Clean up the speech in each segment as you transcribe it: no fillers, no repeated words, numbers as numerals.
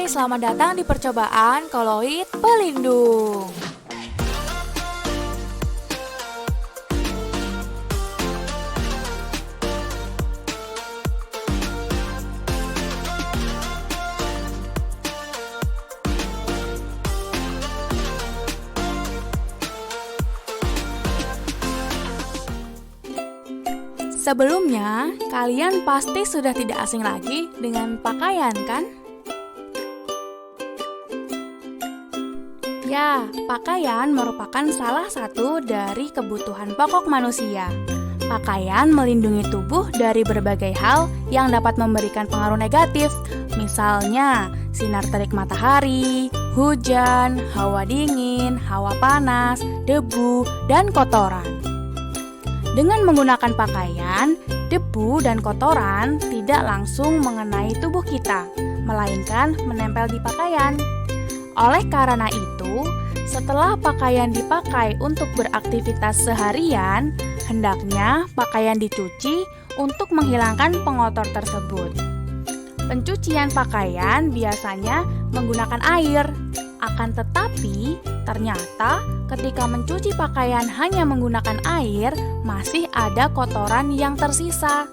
selamat datang di percobaan koloid pelindung. Sebelumnya, kalian pasti sudah tidak asing lagi dengan pakaian, kan? Ya, pakaian merupakan salah satu dari kebutuhan pokok manusia. Pakaian melindungi tubuh dari berbagai hal yang dapat memberikan pengaruh negatif, misalnya sinar terik matahari, hujan, hawa dingin, hawa panas, debu, dan kotoran. Dengan menggunakan pakaian, debu dan kotoran tidak langsung mengenai tubuh kita, melainkan menempel di pakaian. Oleh karena itu, setelah pakaian dipakai untuk beraktivitas seharian, hendaknya pakaian dicuci untuk menghilangkan pengotor tersebut. Pencucian pakaian biasanya menggunakan air. Akan tetapi, ternyata ketika mencuci pakaian hanya menggunakan air, masih ada kotoran yang tersisa,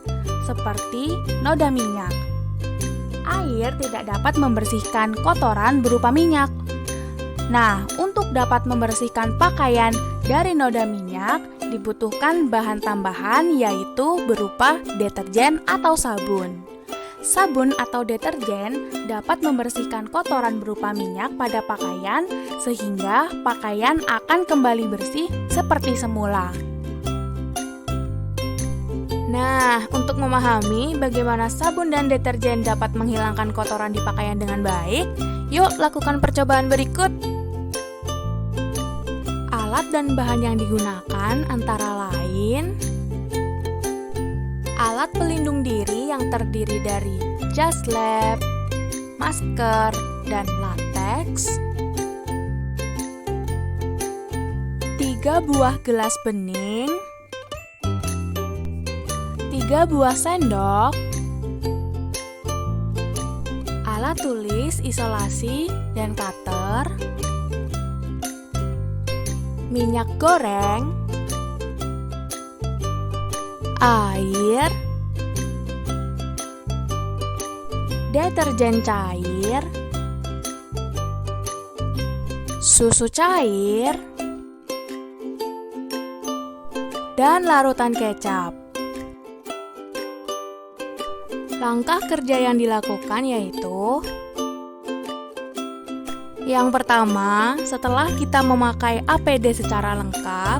seperti noda minyak. Air tidak dapat membersihkan kotoran berupa minyak. Nah, untuk dapat membersihkan pakaian dari noda minyak, dibutuhkan bahan tambahan yaitu berupa deterjen atau sabun. Sabun atau deterjen dapat membersihkan kotoran berupa minyak pada pakaian sehingga pakaian akan kembali bersih seperti semula. Nah, untuk memahami bagaimana sabun dan deterjen dapat menghilangkan kotoran di pakaian dengan baik, yuk lakukan percobaan berikut. Alat dan bahan yang digunakan antara lain alat pelindung diri yang terdiri dari jas lab, masker, dan latex, 3 buah gelas bening, 3 buah sendok, alat tulis isolasi dan cutter, minyak goreng, air, deterjen cair, susu cair, dan larutan kecap. Langkah kerja yang dilakukan yaitu: yang pertama, setelah kita memakai APD secara lengkap,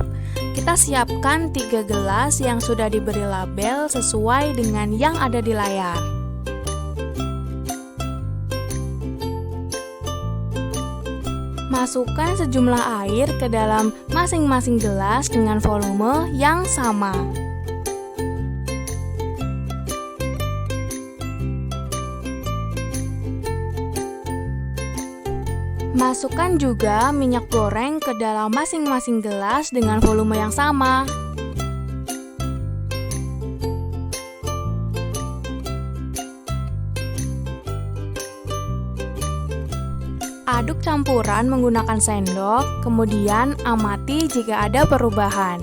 kita siapkan 3 gelas yang sudah diberi label sesuai dengan yang ada di layar. Masukkan sejumlah air ke dalam masing-masing gelas dengan volume yang sama. Masukkan juga minyak goreng ke dalam masing-masing gelas dengan volume yang sama. Aduk campuran menggunakan sendok, kemudian amati jika ada perubahan.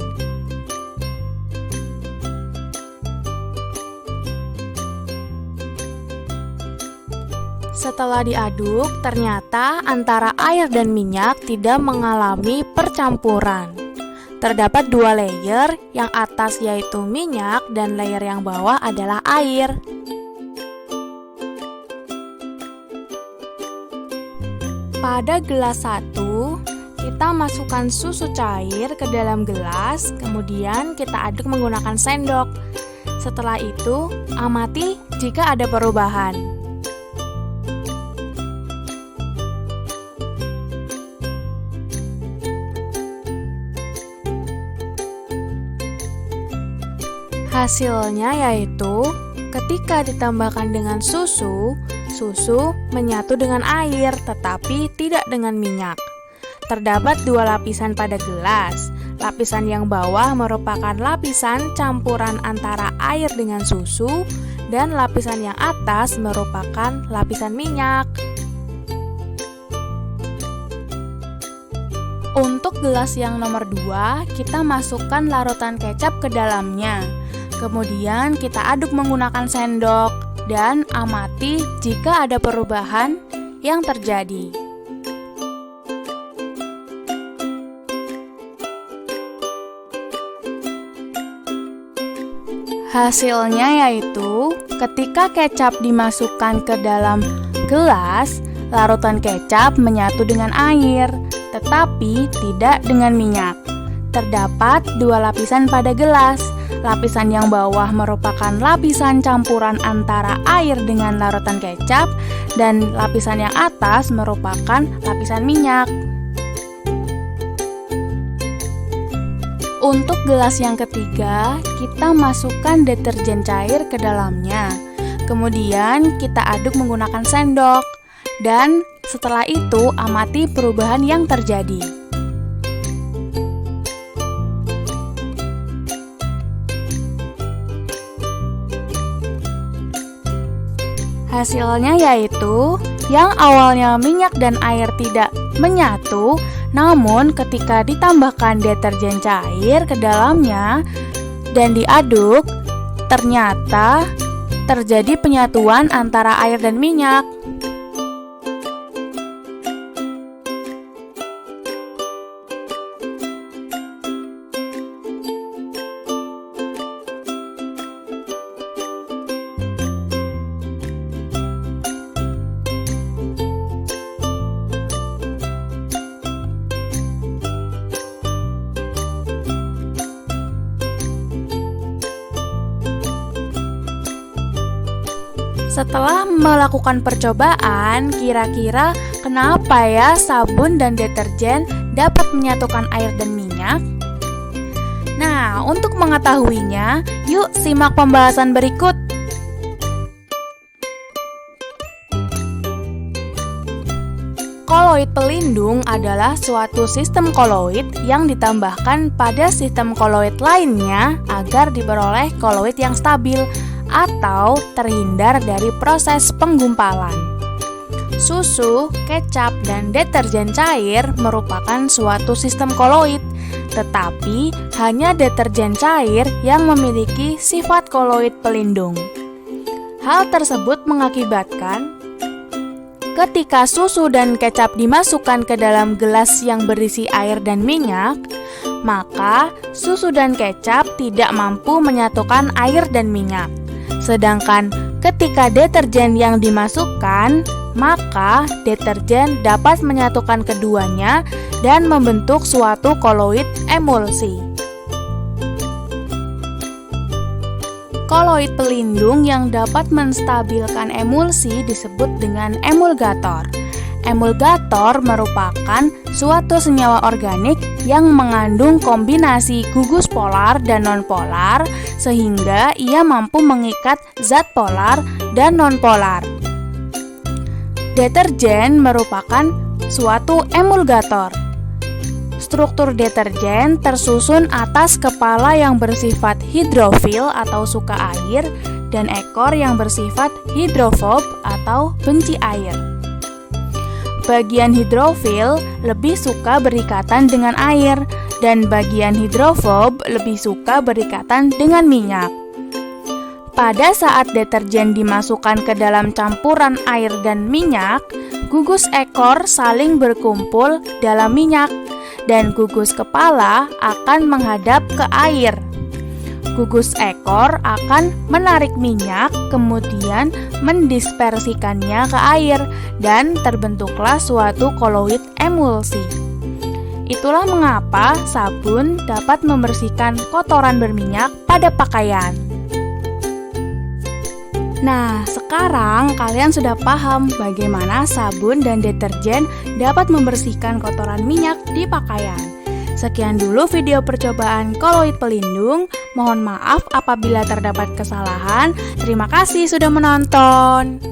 Setelah diaduk, ternyata antara air dan minyak tidak mengalami percampuran. Terdapat 2 layer, yang atas yaitu minyak dan layer yang bawah adalah air. Pada gelas 1, kita masukkan susu cair ke dalam gelas, kemudian kita aduk menggunakan sendok. Setelah itu, amati jika ada perubahan. Hasilnya yaitu ketika ditambahkan dengan susu, susu menyatu dengan air tetapi tidak dengan minyak. Terdapat 2 lapisan pada gelas. Lapisan yang bawah merupakan lapisan campuran antara air dengan susu dan lapisan yang atas merupakan lapisan minyak. Untuk gelas yang nomor 2, kita masukkan larutan kecap ke dalamnya. Kemudian kita aduk menggunakan sendok dan amati jika ada perubahan yang terjadi. Hasilnya yaitu ketika kecap dimasukkan ke dalam gelas, larutan kecap menyatu dengan air, tetapi tidak dengan minyak. Terdapat 2 lapisan pada gelas. Lapisan yang bawah merupakan lapisan campuran antara air dengan larutan kecap, dan lapisan yang atas merupakan lapisan minyak. Untuk gelas yang ketiga, kita masukkan deterjen cair ke dalamnya. Kemudian kita aduk menggunakan sendok. Dan setelah itu amati perubahan yang terjadi. Hasilnya yaitu yang awalnya minyak dan air tidak menyatu, namun ketika ditambahkan deterjen cair ke dalamnya dan diaduk, ternyata terjadi penyatuan antara air dan minyak. Setelah melakukan percobaan, kira-kira kenapa ya sabun dan deterjen dapat menyatukan air dan minyak? Nah, untuk mengetahuinya, yuk simak pembahasan berikut. Koloid pelindung adalah suatu sistem koloid yang ditambahkan pada sistem koloid lainnya agar diperoleh koloid yang stabil atau terhindar dari proses penggumpalan. Susu, kecap, dan deterjen cair merupakan suatu sistem koloid, tetapi hanya deterjen cair yang memiliki sifat koloid pelindung. Hal tersebut mengakibatkan ketika susu dan kecap dimasukkan ke dalam gelas yang berisi air dan minyak, maka susu dan kecap tidak mampu menyatukan air dan minyak. Sedangkan ketika deterjen yang dimasukkan, maka deterjen dapat menyatukan keduanya dan membentuk suatu koloid emulsi. Koloid pelindung yang dapat menstabilkan emulsi disebut dengan emulgator. Emulgator merupakan suatu senyawa organik yang mengandung kombinasi gugus polar dan nonpolar sehingga ia mampu mengikat zat polar dan nonpolar. Deterjen merupakan suatu emulgator. Struktur deterjen tersusun atas kepala yang bersifat hidrofil atau suka air dan ekor yang bersifat hidrofob atau benci air. Bagian hidrofil lebih suka berikatan dengan air dan bagian hidrofob lebih suka berikatan dengan minyak. Pada saat deterjen dimasukkan ke dalam campuran air dan minyak, gugus ekor saling berkumpul dalam minyak dan gugus kepala akan menghadap ke air. Gugus ekor akan menarik minyak, kemudian mendispersikannya ke air, dan terbentuklah suatu koloid emulsi. Itulah mengapa sabun dapat membersihkan kotoran berminyak pada pakaian. Nah, sekarang kalian sudah paham bagaimana sabun dan deterjen dapat membersihkan kotoran minyak di pakaian. Sekian dulu video percobaan koloid pelindung. Mohon maaf apabila terdapat kesalahan. Terima kasih sudah menonton.